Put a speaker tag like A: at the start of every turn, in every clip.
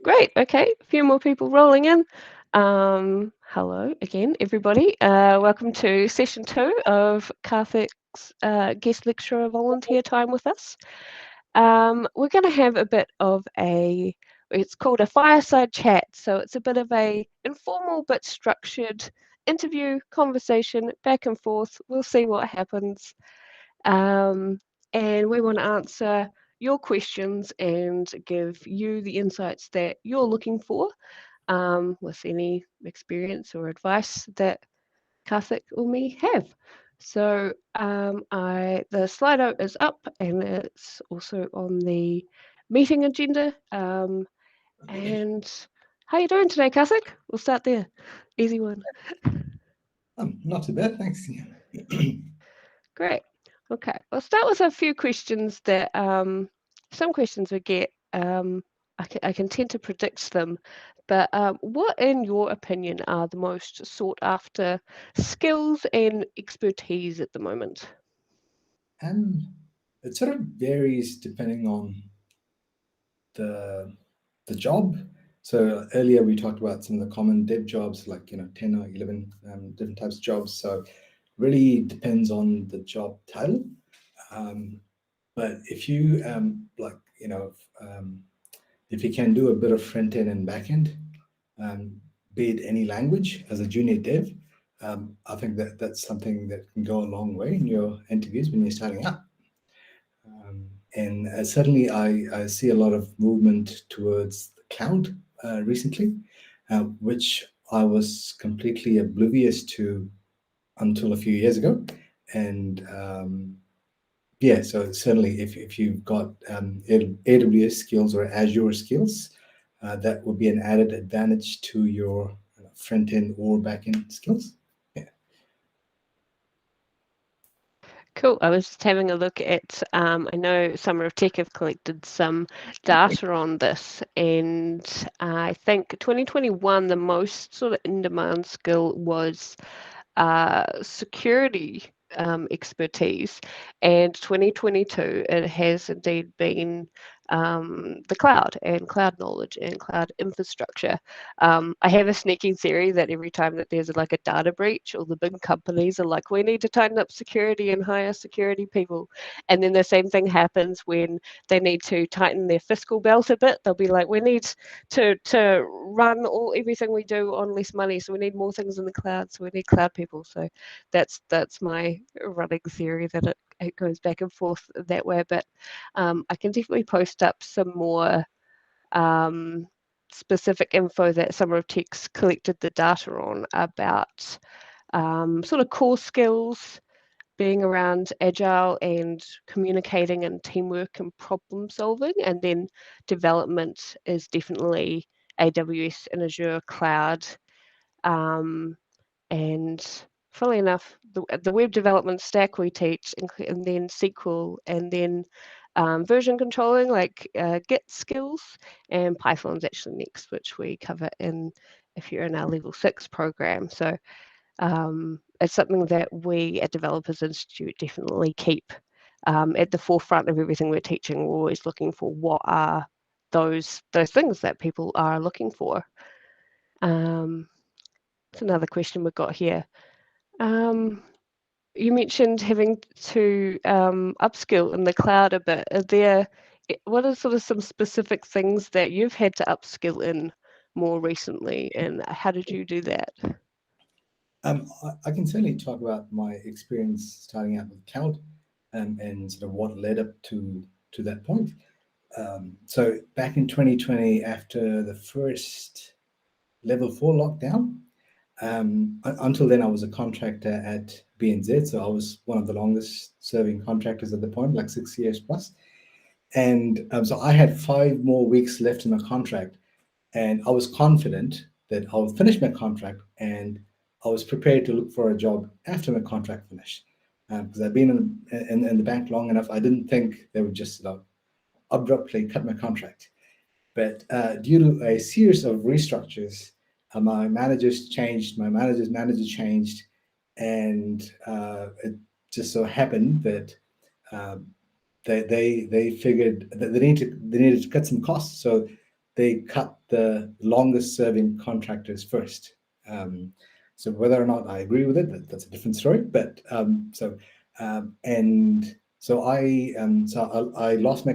A: Great. Okay, a few more people rolling in. Hello again, everybody. Welcome to session 2 of Karthik's guest lecturer volunteer time with us. We're going to have a bit of it's called a fireside chat. So it's a bit of a informal but structured interview, conversation, back and forth. We'll see what happens. And we want to answer your questions and give you the insights that you're looking for with any experience or advice that Karthik or me have. So the Slido is up and it's also on the meeting agenda. And how are you doing today, Karthik? We'll start there. Easy one.
B: Not too bad, thanks.
A: Great. Okay, I'll start with a few questions that some questions we get. I can tend to predict them, but what, in your opinion, are the most sought after skills and expertise at the moment?
B: It sort of varies depending on the job. So earlier we talked about some of the common dev jobs, like 10 or 11 different types of jobs. So really depends on the job title. But if you if you can do a bit of front end and back end, be it any language as a junior dev, I think that's something that can go a long way in your interviews when you're starting out. And certainly I see a lot of movement towards the cloud recently, which I was completely oblivious to until a few years ago. And yeah, so certainly if you've got AWS skills or Azure skills, that would be an added advantage to your front end or back end skills.
A: Cool. I was just having a look at, I know Summer of Tech have collected some data on this, and I think 2021, the most sort of in-demand skill was security expertise, and 2022 it has indeed been the cloud and cloud knowledge and cloud infrastructure. I have a sneaking theory that every time that there's like a data breach, all the big companies are like, we need to tighten up security and hire security people, and then the same thing happens when they need to tighten their fiscal belt a bit. They'll be like, we need to run everything we do on less money, so we need more things in the cloud, so we need cloud people. So that's my running theory, that it goes back and forth that way. But I can definitely post up some more specific info that Summer of Tech's collected the data on about sort of core skills, being around agile and communicating and teamwork and problem solving. And then development is definitely AWS and Azure cloud. And funnily enough, the web development stack we teach, and then SQL, and then version controlling, like Git skills, and Python's actually next, which we cover if you're in our level 6 program. So it's something that we at Developers Institute definitely keep at the forefront of everything we're teaching. We're always looking for what are those things that people are looking for. That's another question we've got here. You mentioned having to upskill in the cloud a bit. What are sort of some specific things that you've had to upskill in more recently, and how did you do that?
B: I can certainly talk about my experience starting out with cloud and sort of what led up to that point. So back in 2020, after the first level 4 lockdown, until then I was a contractor at BNZ, so I was one of the longest serving contractors at the point, like 6 years plus. And so I had 5 more weeks left in my contract, and I was confident that I would finish my contract, and I was prepared to look for a job after my contract finished. Because I've been in the bank long enough, I didn't think they would just abruptly cut my contract. But due to a series of restructures, my managers changed, my manager's manager changed, and it just so happened that they figured that they needed to cut some costs. So they cut the longest serving contractors first. Um, so whether or not I agree with it, that's a different story. But and so I lost my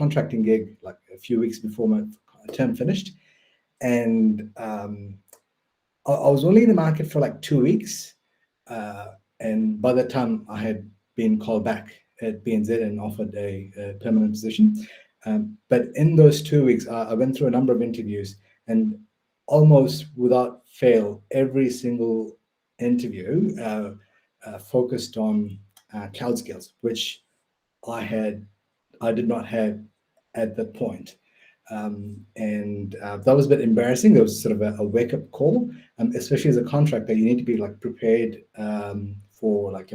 B: contracting gig like a few weeks before my term finished, and I was only in the market for like 2 weeks, and by the time I had been called back at BNZ and offered a permanent position. But in those 2 weeks, I went through a number of interviews, and almost without fail, every single interview focused on cloud skills, which I had I did not have at that point. And that was a bit embarrassing. There was sort of a wake up call, especially as a contractor. You need to be like prepared for like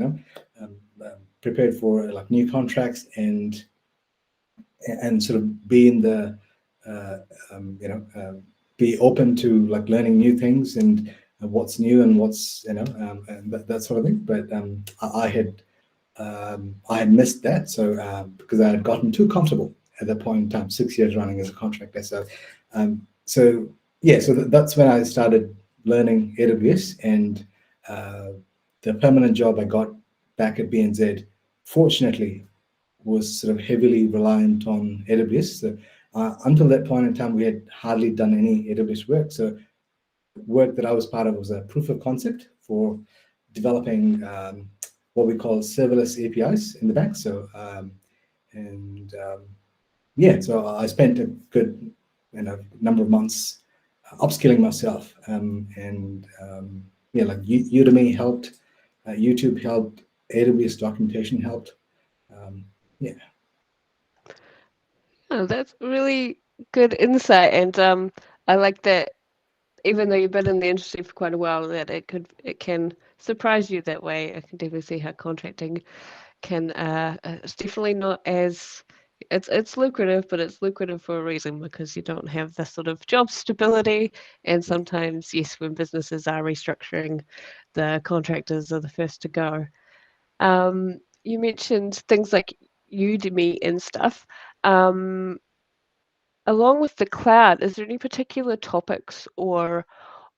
B: prepared for like new contracts and sort of be in the uh, be open to like learning new things and what's new and what's and that sort of thing. But I had missed that. So because I had gotten too comfortable at that point in time, 6 years running as a contractor. So yeah, so that's when I started learning AWS, and uh, the permanent job I got back at BNZ, fortunately, was sort of heavily reliant on AWS. So, until that point in time, we had hardly done any AWS work. So work that I was part of was a proof of concept for developing what we call serverless APIs in the back. And yeah, so I spent a good number of months upskilling myself, and yeah, like Udemy helped, YouTube helped, AWS documentation helped. Yeah.
A: Oh, that's really good insight, and I like that. Even though you've been in the industry for quite a while, that it can surprise you that way. I can definitely see how contracting can it's definitely not as it's lucrative, but it's lucrative for a reason because you don't have the sort of job stability. And sometimes, yes, when businesses are restructuring, the contractors are the first to go. You mentioned things like Udemy and stuff. Um, Along with the cloud, is there any particular topics or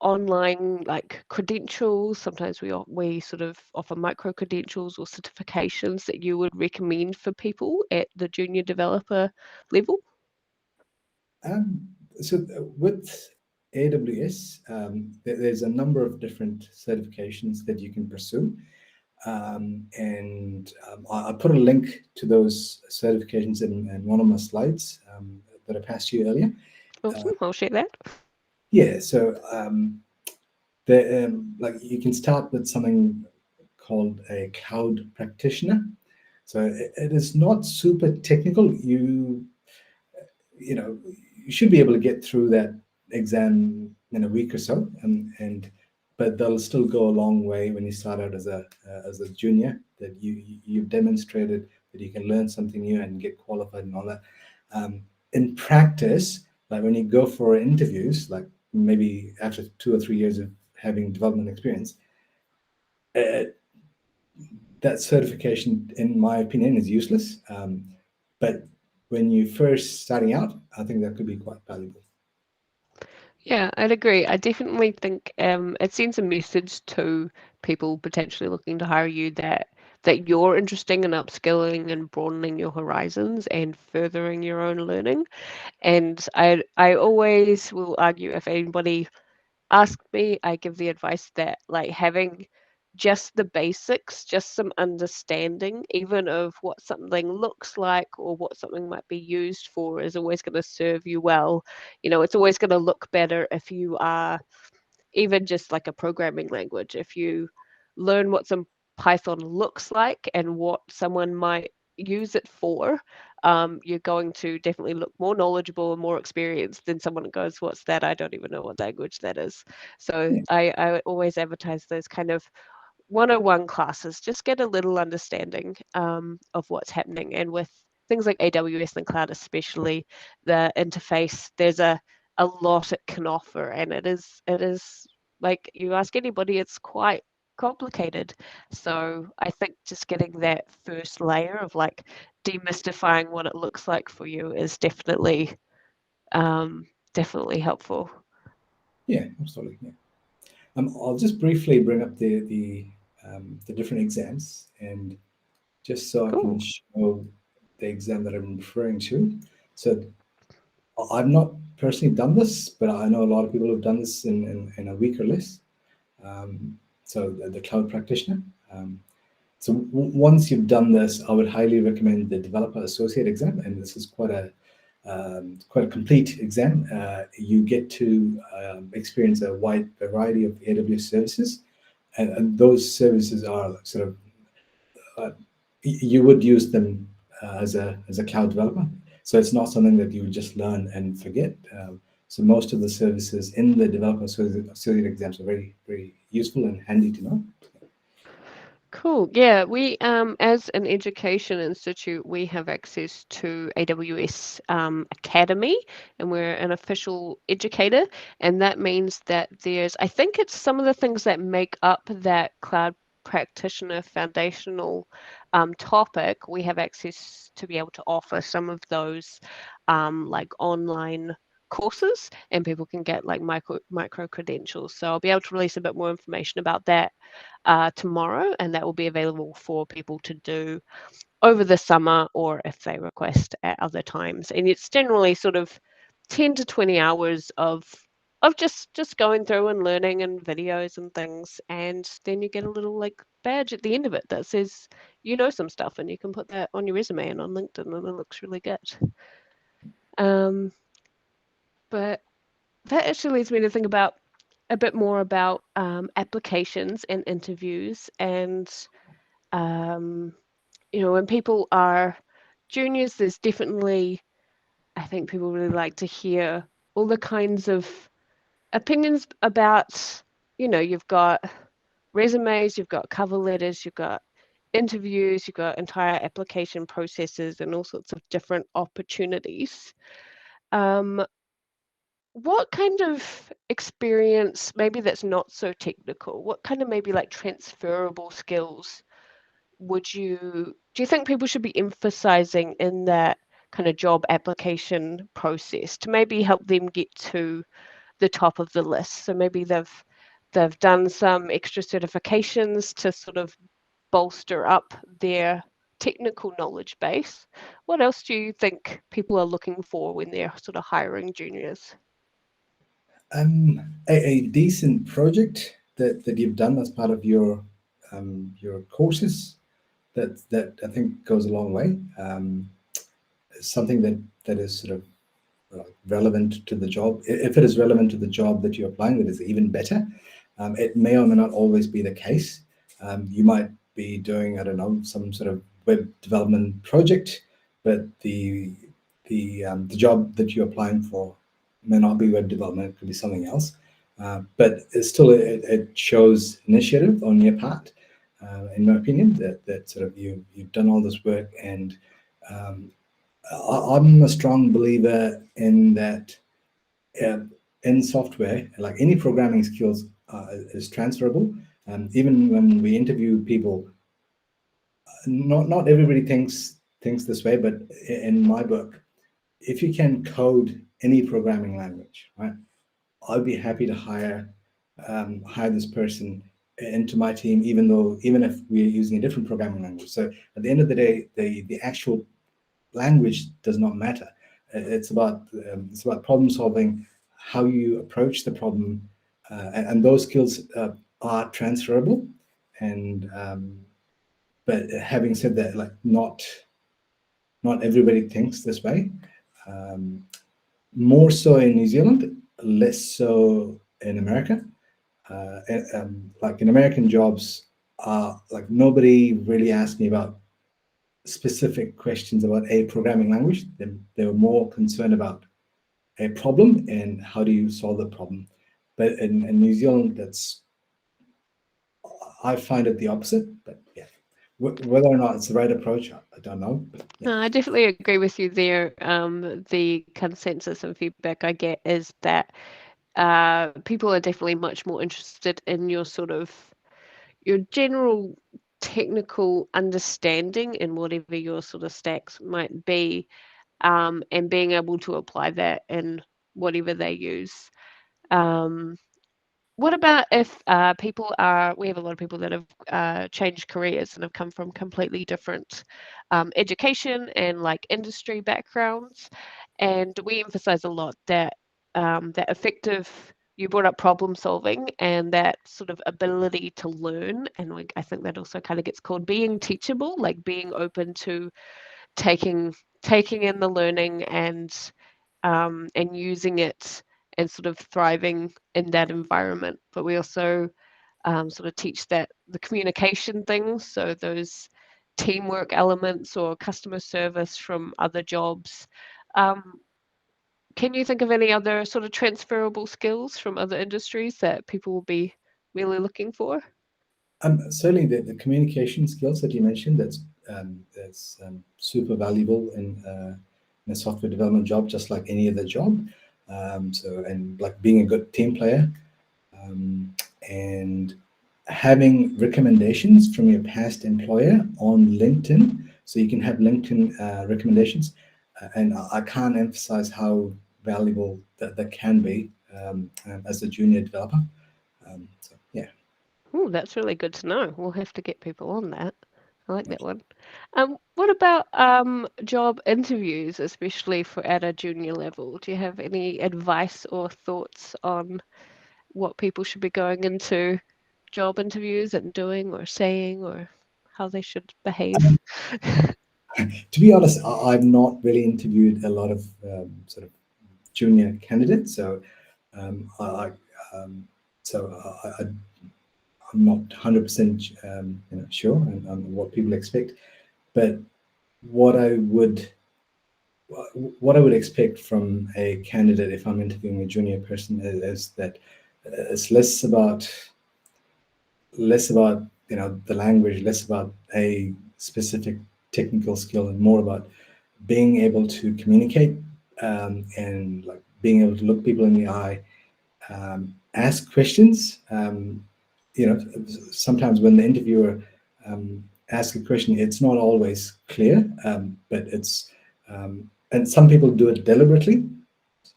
A: online like credentials? Sometimes we sort of offer micro credentials or certifications that you would recommend for people at the junior developer level?
B: Um, so with AWS, there's a number of different certifications that you can pursue. And I put a link to those certifications in one of my slides that I passed to you earlier.
A: Awesome, I'll share that.
B: Yeah, so like you can start with something called a cloud practitioner. So it is not super technical. You should be able to get through that exam in a week or so, and but they'll still go a long way when you start out as a junior. That you've demonstrated that you can learn something new and get qualified and all that. In practice, like when you go for interviews, like maybe after 2 or 3 years of having development experience, uh, that certification, in my opinion, is useless. But when you first starting out, I think that could be quite valuable.
A: Yeah, I'd agree. I definitely think it sends a message to people potentially looking to hire you that you're interested in upskilling and broadening your horizons and furthering your own learning. And I always will argue if anybody ask me, I give the advice that like having just the basics, just some understanding, even of what something looks like or what something might be used for, is always going to serve you well. You know, it's always going to look better if you are even just like a programming language, if you learn what some Python looks like and what someone might use it for, you're going to definitely look more knowledgeable and more experienced than someone that goes, "What's that? I don't even know what language that is." So
B: Yeah,
A: I always advertise those kind of 101 classes, just get a little understanding of what's happening. And with things like AWS and cloud, especially the interface, there's a lot it can offer, and it is like you ask anybody, it's quite complicated. So I think just getting that first layer of like demystifying what it looks like for you is definitely definitely helpful.
B: Yeah, absolutely. Yeah. I'll just briefly bring up the different exams, and just so I can
A: Cool.
B: show the exam that I'm referring to. So I've not personally done this, but I know a lot of people have done this in a week or less. So the cloud practitioner. Um, so once you've done this, I would highly recommend the developer associate exam, and this is quite a complete exam. You get to experience a wide variety of AWS services, and those services are sort of uh, you would use them as a cloud developer. So it's not something that you would just learn and forget. So most of the services in the developer associate exams are very useful and handy to know.
A: Cool. Yeah, we as an education institute, we have access to AWS Academy, and we're an official educator, and that means that I think it's some of the things that make up that cloud practitioner foundational topic. We have access to be able to offer some of those like online courses, and people can get like micro credentials. So I'll be able to release a bit more information about that tomorrow, and that will be available for people to do over the summer or if they request at other times. And it's generally sort of 10 to 20 hours of just going through and learning and videos and things, and then you get a little like badge at the end of it that says you know some stuff, and you can put that on your resume and on LinkedIn, and it looks really good. um, but that actually leads me to think about a bit more about applications and interviews, and um, when people are juniors, there's definitely, I think people really like to hear all the kinds of opinions about, you've got resumes, you've got cover letters, you've got interviews, you've got entire application processes and all sorts of different opportunities. Um, what kind of experience, maybe that's not so technical, what kind of maybe like transferable skills do you think people should be emphasizing in that kind of job application process to maybe help them get to the top of the list? So maybe they've done some extra certifications to sort of bolster up their technical knowledge base. What else do you think people are looking for when they're sort of hiring juniors?
B: A decent project that you've done as part of your courses that I think goes a long way. Something that is sort of relevant to the job. If it is relevant to the job that you're applying, that is even better. It may or may not always be the case. You might be doing, I don't know, some sort of web development project, but the job that you're applying for may not be web development. It could be something else. But it's still it shows initiative on your part, in my opinion, that sort of you've done all this work. And um, I'm a strong believer in that uh, in software, like any programming skills is transferable. Even when we interview people, not everybody thinks this way, but in my book, if you can code any programming language, right, I'd be happy to hire this person into my team, even if we're using a different programming language. So at the end of the day, the actual language does not matter. It's about problem solving, how you approach the problem, and those skills are transferable. And but having said that, like not everybody thinks this way. Um, More so in New Zealand, less so in America. Like in American jobs, like nobody really asked me about specific questions about a programming language. They were more concerned about a problem and how do you solve the problem. But in New Zealand, I find it the opposite. But yeah, whether or not it's the right approach, I don't know. But yeah.
A: No, I definitely agree with you there. The consensus and feedback I get is that people are definitely much more interested in your general technical understanding in whatever your sort of stacks might be, and being able to apply that in whatever they use. Um, what about if people are, we have a lot of people that have changed careers and have come from completely different education and like industry backgrounds. And we emphasize a lot that that effective, you brought up problem solving and that sort of ability to learn. And like, I think that also kind of gets called being teachable, like being open to taking taking in the learning and using it and sort of thriving in that environment. But we also sort of teach that the communication things, so those teamwork elements or customer service from other jobs. Um, can you think of any other sort of transferable skills from other industries that people will be really looking for?
B: Certainly, the communication skills that you mentioned, that's super valuable in a software development job, just like any other job. And like being a good team player, um, and having recommendations from your past employer on LinkedIn, so you can have LinkedIn recommendations. And I can't emphasize how valuable that can be as a junior developer. So yeah.
A: Oh, that's really good to know. We'll have to get people on that. I like that one. What about job interviews, especially for at a junior level? Do you have any advice or thoughts on what people should be going into job interviews and doing or saying or how they should behave?
B: To be honest, I've not really interviewed a lot of sort of junior candidates, so I um, I'm not 100% sure on what people expect. But what I would what I would expect from a candidate if I'm interviewing a junior person is that it's less about the language, less about a specific technical skill, and more about being able to communicate, and like being able to look people in the eye, ask questions. Sometimes when the interviewer asks a question, it's not always clear, but and some people do it deliberately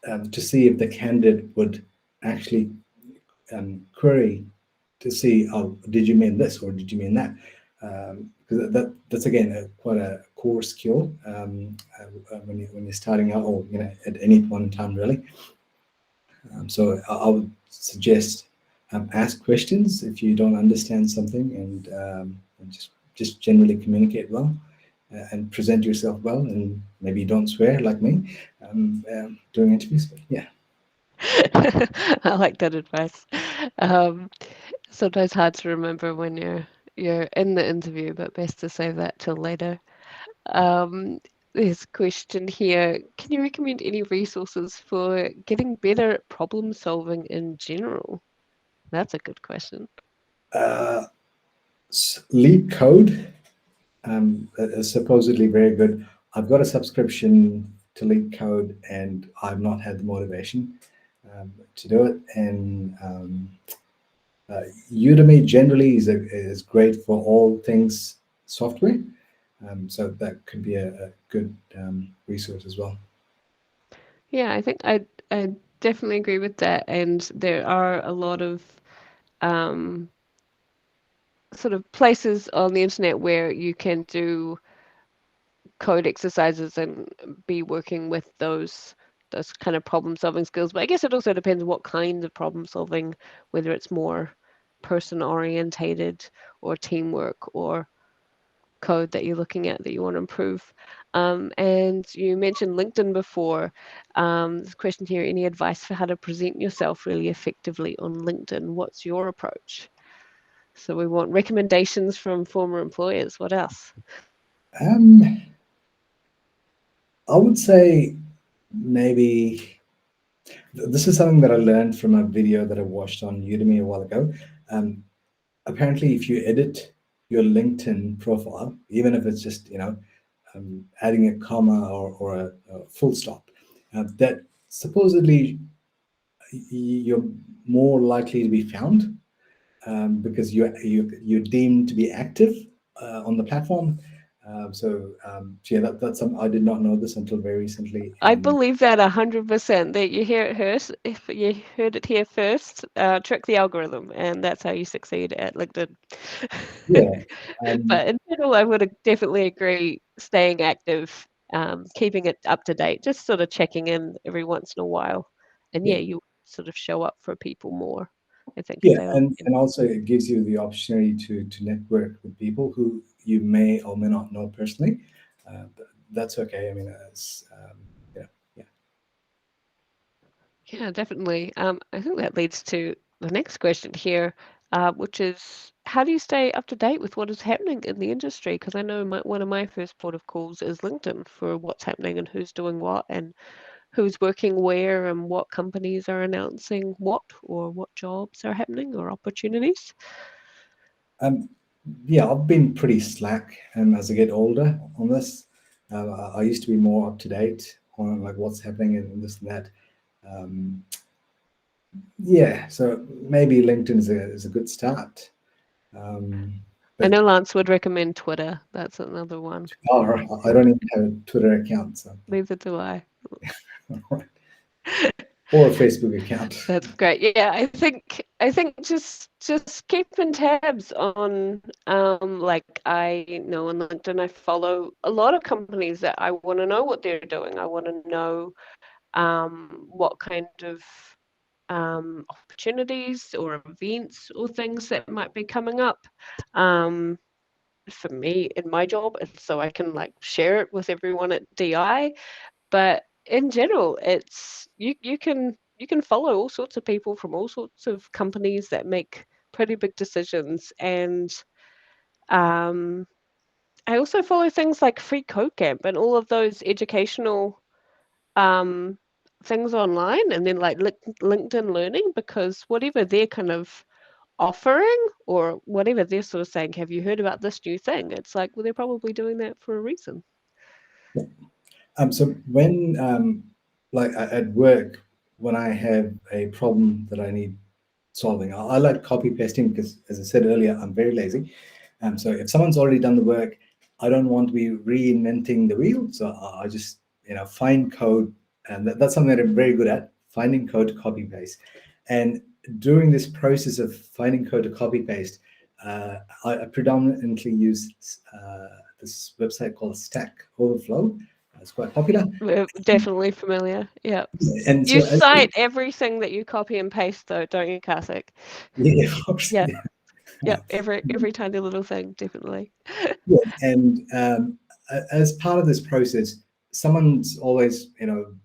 B: to see if the candidate would actually query to see, oh, did you mean this or did you mean that? Because that's again quite a core skill when you're starting out, or at any point in time, really. So I would suggest ask questions if you don't understand something, and just generally communicate well, and present yourself well, and maybe don't swear like me during interviews. But yeah.
A: I like that advice. Um, Sometimes hard to remember when you're in the interview, but best to save that till later. Um, there's a question here. Can you recommend any resources for getting better at problem solving in general? That's a good question.
B: Uh, Leap Code is supposedly very good. I've got a subscription to Leap Code, and I've not had the motivation to do it. And uh, Udemy generally is great for all things software, so that could be a good resource as well.
A: Yeah, I think I definitely agree with that. And there are a lot of um, sort of places on the internet where you can do code exercises and be working with those kind of problem solving skills. But I guess it also depends what kind of problem solving, whether it's more person orientated or teamwork or code that you're looking at that you want to improve. And you mentioned LinkedIn before. There's a question here, any advice for how to present yourself really effectively on LinkedIn? What's your approach? So we want recommendations from former employers. What else?
B: Um, I would say maybe this is something that I learned from a video that I watched on Udemy a while ago. Um, Apparently, if you edit your LinkedIn profile, even if it's just adding a comma or a full stop, that supposedly you're more likely to be found, because you're deemed to be active on the platform. Yeah, that's something I did not know this until very recently.
A: I
B: And
A: believe that 100%. That you hear it first. If you heard it here first, trick the algorithm, and that's how you succeed at LinkedIn.
B: yeah, um,
A: But in general, I would definitely agree. Staying active, keeping it up to date, just sort of checking in every once in a while, and
B: yeah,
A: yeah, you sort of show up for people more. I think if
B: yeah,
A: they
B: and also it gives you the opportunity to network with people who you may or may not know personally. But that's okay. I mean, yeah, yeah.
A: Yeah, definitely. I think that leads to the next question here, which is how do you stay up to date with what is happening in the industry? Because I know one of my first port of calls is LinkedIn for what's happening and who's doing what and who's working where and what companies are announcing what or what jobs are happening or opportunities.
B: Um, yeah, I've been pretty slack as I get older on this. I used to be more up to date on like what's happening and this and that. Um, yeah, so maybe LinkedIn is a good start. Um,
A: I
B: but
A: know Lance would recommend Twitter. That's another one.
B: oh, I don't even have a Twitter account, so
A: Neither do I.
B: or a Facebook account.
A: That's great. Yeah, I think just keeping tabs on like I know on LinkedIn I follow a lot of companies that I want to know what they're doing. I want to know what kind of opportunities or events or things that might be coming up. Um, for me in my job, and so I can like share it with everyone at DI. But in general, it's you can follow all sorts of people from all sorts of companies that make pretty big decisions. And um, I also follow things like Free Code Camp and all of those educational um, things online, and then like LinkedIn Learning, because whatever they're kind of offering or whatever they're sort of saying, have you heard about this new thing? It's like, well, they're probably doing that for a reason.
B: So when like at work, when I have a problem that I need solving, I like copy pasting because, as I said earlier, I'm very lazy. So if someone's already done the work, I don't want to be reinventing the wheel. So I just find code, and that's something that I'm very good at: finding code to copy paste. And during this process of finding code to copy paste, I predominantly use this website called Stack Overflow. It's quite popular,
A: We're definitely familiar. Yeah.
B: and
A: You
B: so
A: cite everything that you copy and paste though, don't you, Karthik?
B: yeah, of course,
A: Yeah.
B: yeah.
A: Yeah. Every tiny little thing, definitely.
B: Yeah, and as part of this process, someone's always,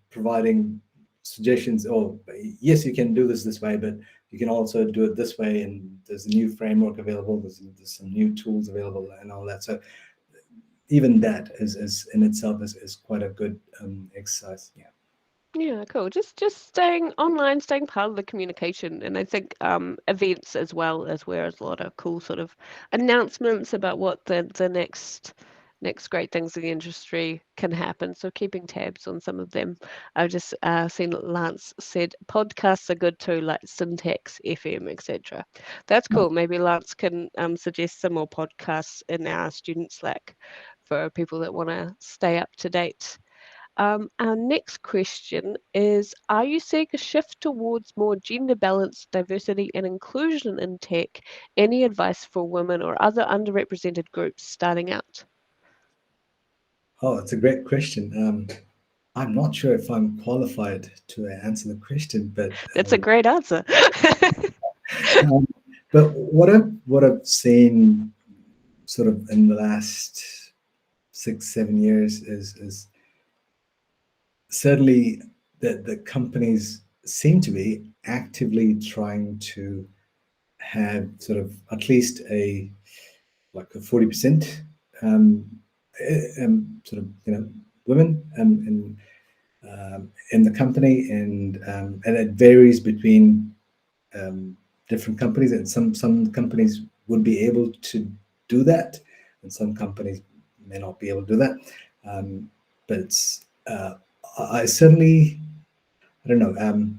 B: providing suggestions. Oh, yes, you can do this way, but you can also do it this way. And there's a new framework available. There's some new tools available, and all that. So even that is in itself is quite a good exercise. Yeah.
A: Yeah, cool. Just staying online, staying part of the communication, and I think events as well as where there's a lot of cool sort of announcements about what the next great things in the industry can happen. So keeping tabs on some of them. I've just seen Lance said podcasts are good too, like Syntax FM, etc. That's cool. Maybe Lance can suggest some more podcasts in our student Slack for people that want to stay up to date. Our next question is, are you seeing a shift towards more gender balanced diversity and inclusion in tech? Any advice for women or other underrepresented groups starting out?
B: Oh, it's a great question. I'm not sure if I'm qualified to answer the question, but
A: That's a great answer.
B: um, what I've seen sort of in the last 6 7 years is certainly that the companies seem to be actively trying to have sort of at least a like a 40% um, sort of women in the company, and it varies between um, different companies, and some companies would be able to do that, and some companies may not be able to do that. But it's I certainly I don't know.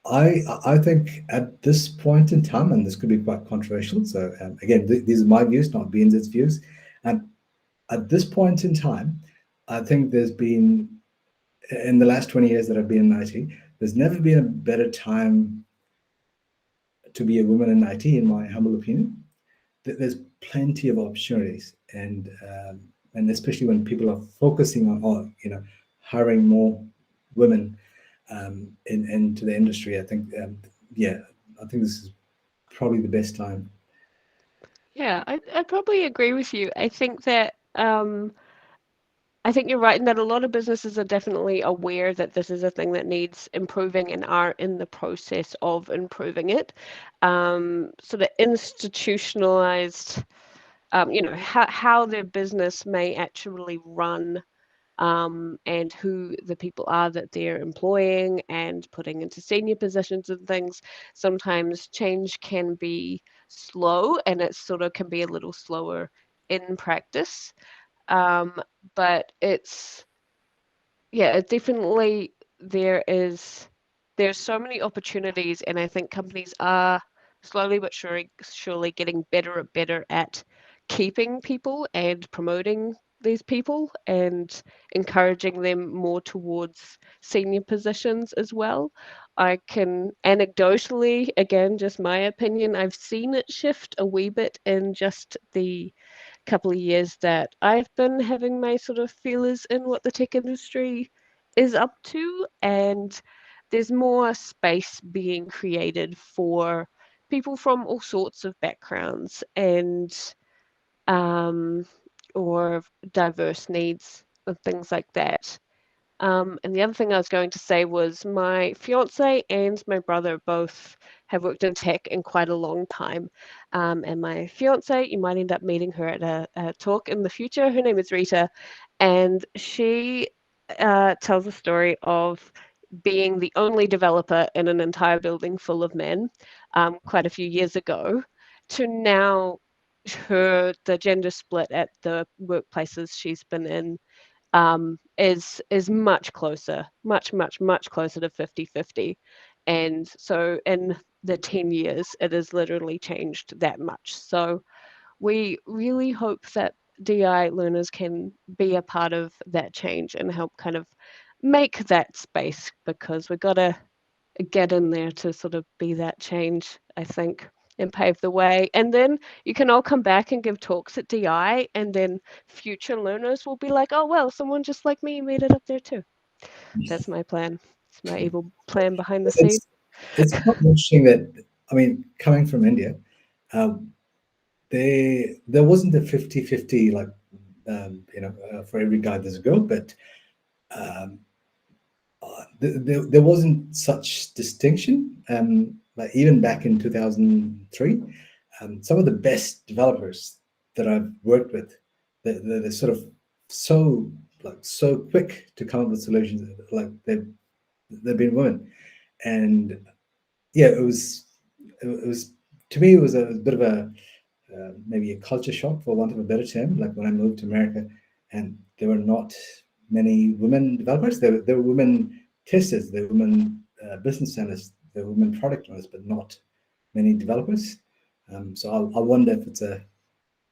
B: I think at this point in time, and this could be quite controversial. So again, these are my views, not BNZ's views. Um, At this point in time, I think there's been, in the last 20 years that I've been in IT, there's never been a better time to be a woman in IT, in my humble opinion. There's plenty of opportunities, and especially when people are focusing on, hiring more women into the industry. I think, yeah, I think this is probably the best time.
A: Yeah, I probably agree with you. I think you're right in that a lot of businesses are definitely aware that this is a thing that needs improving and are in the process of improving it. Sort of institutionalized, how their business may actually run, and who the people are that they're employing and putting into senior positions and things. Sometimes change can be slow and it sort of can be a little slower in practice. Um, but yeah, it definitely there's so many opportunities, and I think companies are slowly but surely getting better at keeping people and promoting these people and encouraging them more towards senior positions as well. I can anecdotally, again, just my opinion, I've seen it shift a wee bit in just the couple of years that I've been having my sort of feelers in what the tech industry is up to, and there's more space being created for people from all sorts of backgrounds and um, or diverse needs and things like that. And the other thing I was going to say was my fiance and my brother both have worked in tech in quite a long time. And my fiance, you might end up meeting her at a talk in the future. Her name is Rita, and she tells a story of being the only developer in an entire building full of men quite a few years ago to now the gender split at the workplaces she's been in is much closer, much closer to 50-50. And so in the 10 years, it has literally changed that much. So we really hope that DI learners can be a part of that change and help kind of make that space, because we've got to get in there to sort of be that change, I think, and pave the way. And then you can all come back and give talks at DI, and then future learners will be like, oh, well, someone just like me made it up there too. That's my plan. It's my evil plan behind the scenes.
B: It's it's quite interesting that, I mean, coming from India, um, there wasn't a 50-50, like, for every guy there's a girl, but um, there wasn't such distinction. Like even back in 2003, some of the best developers that I've worked with, they're sort of so so quick to come up with solutions. Like they've been women, and yeah, it was to me, it was a bit of a maybe a culture shock, for want of a better term. Like when I moved to America, and there were not many women developers. There were women testers, there were women business analysts, there were women product owners, but not many developers. So I wonder if it's a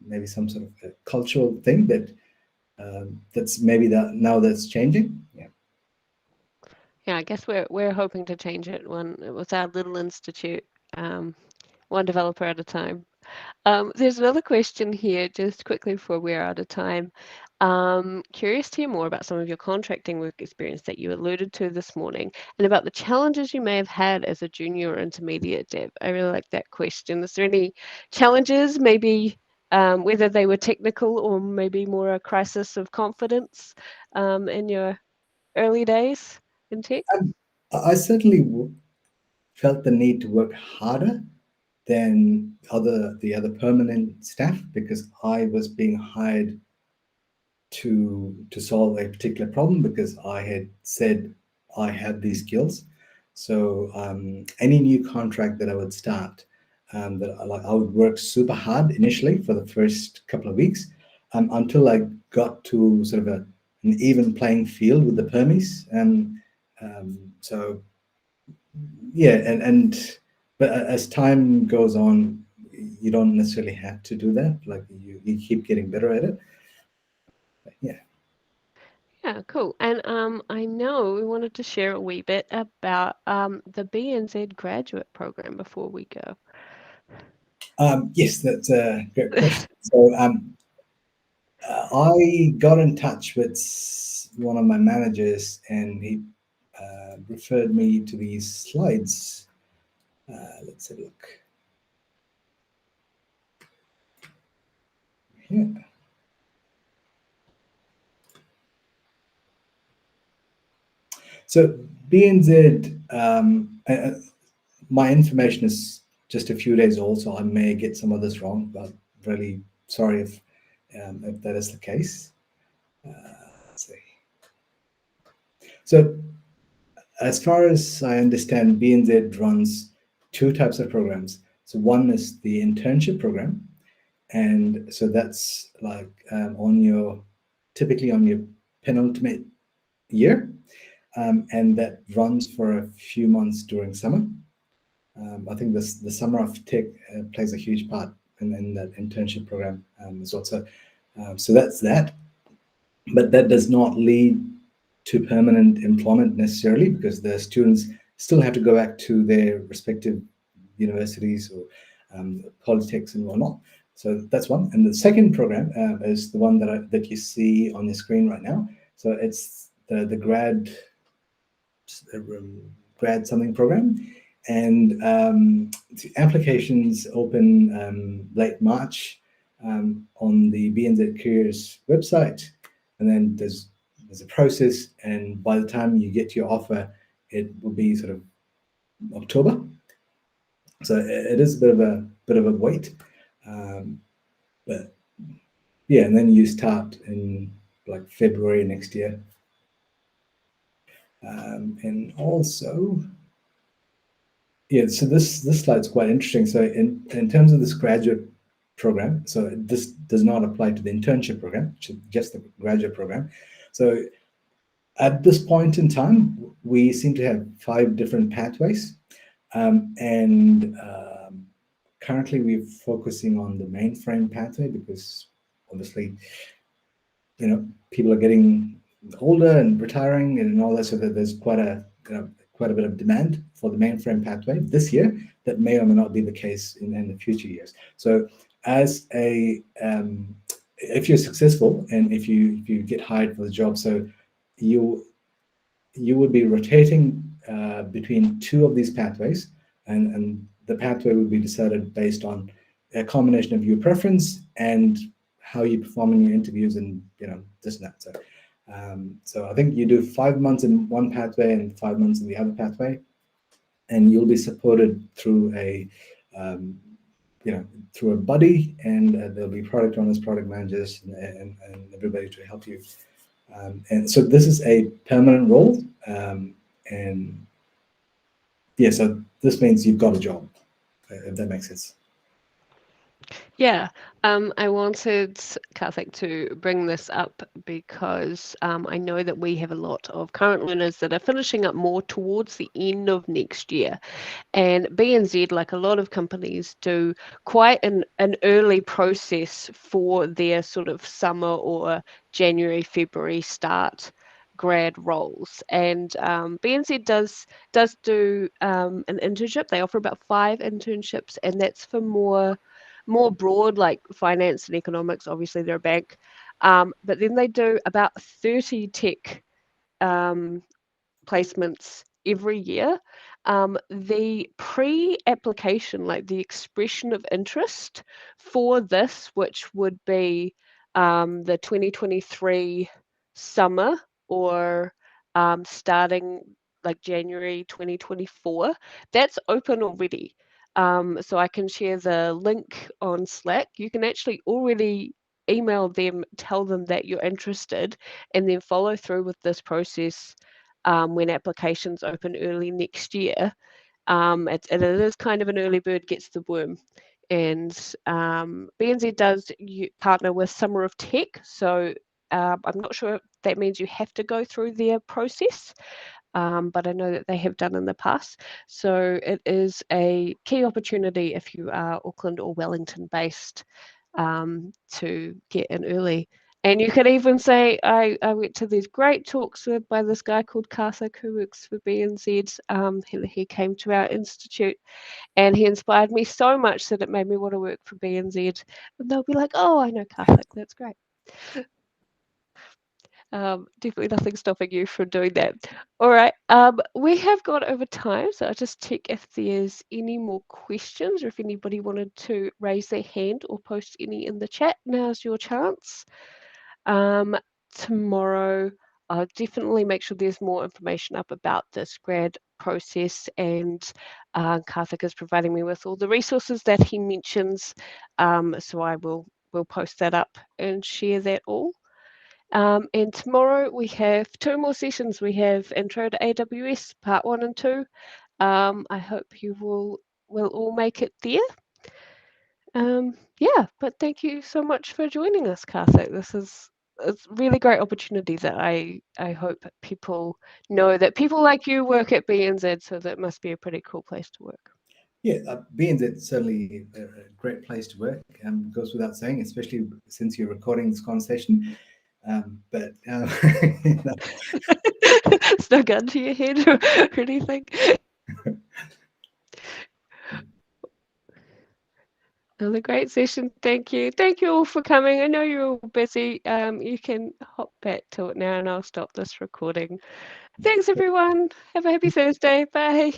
B: maybe some sort of a cultural thing that's maybe that now that's changing. Yeah.
A: Yeah, I guess we're hoping to change it with our little institute, um, one developer at a time. There's another question here, just quickly before we're out of time. Curious to hear more about some of your contracting work experience that you alluded to this morning, and about the challenges you may have had as a junior or intermediate dev. I really like that question. Is there any challenges, maybe whether they were technical or maybe more a crisis of confidence in your early days in tech?
B: I certainly felt the need to work harder than the other permanent staff, because I was being hired to solve a particular problem because I had said I had these skills. So any new contract that I would start, I would work super hard initially for the first couple of weeks, until I got to sort of an even playing field with the permies. So yeah, and but as time goes on, you don't necessarily have to do that. Like you keep getting better at it. Yeah.
A: Yeah, cool. And I know we wanted to share a wee bit about the BNZ graduate program before we go.
B: Yes, that's a great question. So I got in touch with one of my managers, and he referred me to these slides. Let's have a look. Yeah. So BNZ, my information is just a few days old, so I may get some of this wrong, but really sorry if that is the case. Let's see. So as far as I understand, BNZ runs two types of programs. So one is the internship program, and so that's like typically on your penultimate year, and that runs for a few months during summer. I think the summer of tech plays a huge part in that internship program as well. So that's that, but that does not lead to permanent employment necessarily, because the students still have to go back to their respective universities or polytechs and whatnot. So that's one. And the second program is the one that you see on the screen right now. So it's the grad something program, and the applications open late March on the BNZ Careers website, and then there's a process, and by the time you get your offer, it will be sort of October. So it is a bit of a wait, but yeah, and then you start in like February next year, and also. Yeah, so this slide's quite interesting. So in terms of this graduate program, so this does not apply to the internship program, just the graduate program. So at this point in time, we seem to have 5 different pathways, and currently we're focusing on the mainframe pathway because obviously, people are getting older and retiring and all that, so that there's quite a bit of demand for the mainframe pathway this year. That may or may not be the case in the future years. So as a if you're successful and if you get hired for the job, so you you would be rotating between two of these pathways, and the pathway would be decided based on a combination of your preference and how you perform in your interviews, and this and that. So I think you do 5 months in one pathway and 5 months in the other pathway, and you'll be supported through um, through a buddy, and there'll be product owners, product managers, and everybody to help you. And so this is a permanent role, and yeah, so this means you've got a job, if that makes sense.
A: Yeah, I wanted Karthik to bring this up because I know that we have a lot of current learners that are finishing up more towards the end of next year. And BNZ, like a lot of companies, do quite an early process for their sort of summer or January, February start grad roles. And BNZ does do an internship. They offer about 5 internships, and that's for more broad, like finance and economics. Obviously, they're a bank, but then they do about 30 tech um, placements every year. The pre-application, like the expression of interest for this, which would be the 2023 summer or starting like January 2024, that's open already. So I can share the link on Slack. You can actually already email them, tell them that you're interested, and then follow through with this process when applications open early next year. And it is kind of an early bird gets the worm. And BNZ does partner with Summer of Tech. So I'm not sure if that means you have to go through their process, but I know that they have done in the past. So it is a key opportunity if you are Auckland or Wellington based to get in early. And you could even say, I went to these great talks by this guy called Karthik who works for BNZ. He came to our institute and he inspired me so much that it made me want to work for BNZ. And they'll be like, oh, I know Karthik, that's great. Definitely nothing stopping you from doing that. All right, we have gone over time, so I'll just check if there's any more questions or if anybody wanted to raise their hand or post any in the chat. Now's your chance. Tomorrow, I'll definitely make sure there's more information up about this grad process, and Karthik is providing me with all the resources that he mentions. So I will post that up and share that all. And tomorrow we have two more sessions. We have Intro to AWS Part 1 and 2. I hope you will all make it there. Yeah, but thank you so much for joining us, Karthik. This is a really great opportunity that I hope people know that people like you work at BNZ, so that must be a pretty cool place to work.
B: Yeah, BNZ certainly a great place to work. Goes without saying, especially since you're recording this conversation. But
A: It's no gun to your head or anything. Another great session. Thank you. Thank you all for coming. I know you're all busy. You can hop back to it now and I'll stop this recording. Thanks, everyone. Have a happy Thursday. Bye.